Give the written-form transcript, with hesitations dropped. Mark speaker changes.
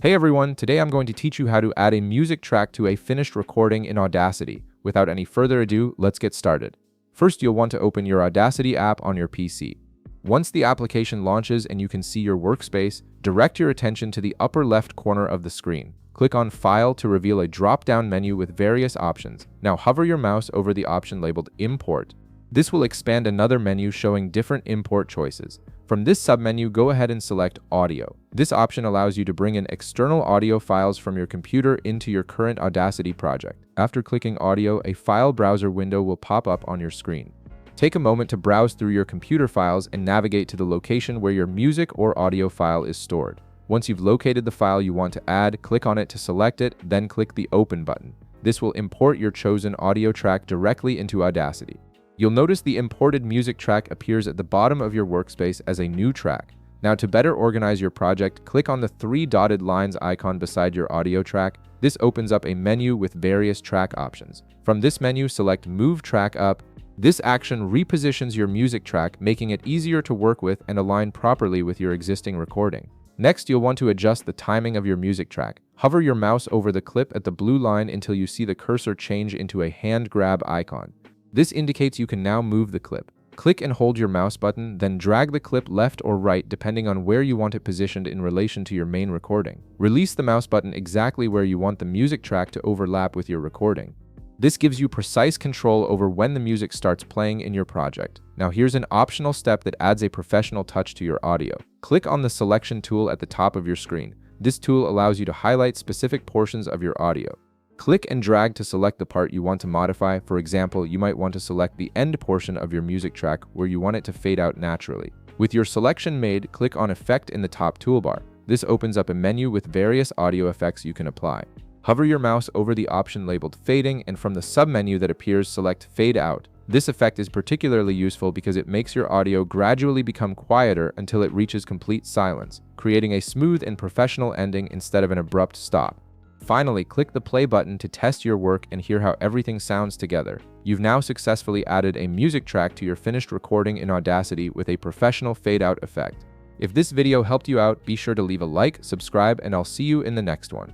Speaker 1: Hey everyone, today I'm going to teach you how to add a music track to a finished recording in Audacity. Without any further ado, let's get started. First, you'll want to open your Audacity app on your PC. Once the application launches and you can see your workspace, direct your attention to the upper left corner of the screen. Click on File to reveal a drop-down menu with various options. Now hover your mouse over the option labeled Import. This will expand another menu showing different import choices. From this submenu, go ahead and select Audio. This option allows you to bring in external audio files from your computer into your current Audacity project. After clicking Audio, a file browser window will pop up on your screen. Take a moment to browse through your computer files and navigate to the location where your music or audio file is stored. Once you've located the file you want to add, click on it to select it, then click the Open button. This will import your chosen audio track directly into Audacity. You'll notice the imported music track appears at the bottom of your workspace as a new track. Now, to better organize your project, click on the three dotted lines icon beside your audio track. This opens up a menu with various track options. From this menu, select Move Track Up. This action repositions your music track, making it easier to work with and align properly with your existing recording. Next, you'll want to adjust the timing of your music track. Hover your mouse over the clip at the blue line until you see the cursor change into a hand grab icon. This indicates you can now move the clip. Click and hold your mouse button, then drag the clip left or right depending on where you want it positioned in relation to your main recording. Release the mouse button exactly where you want the music track to overlap with your recording. This gives you precise control over when the music starts playing in your project. Now here's an optional step that adds a professional touch to your audio. Click on the selection tool at the top of your screen. This tool allows you to highlight specific portions of your audio. Click and drag to select the part you want to modify. For example, you might want to select the end portion of your music track where you want it to fade out naturally. With your selection made, click on Effect in the top toolbar. This opens up a menu with various audio effects you can apply. Hover your mouse over the option labeled Fading, and from the submenu that appears, select Fade Out. This effect is particularly useful because it makes your audio gradually become quieter until it reaches complete silence, creating a smooth and professional ending instead of an abrupt stop. Finally, click the play button to test your work and hear how everything sounds together. You've now successfully added a music track to your finished recording in Audacity with a professional fade-out effect. If this video helped you out, be sure to leave a like, subscribe, and I'll see you in the next one.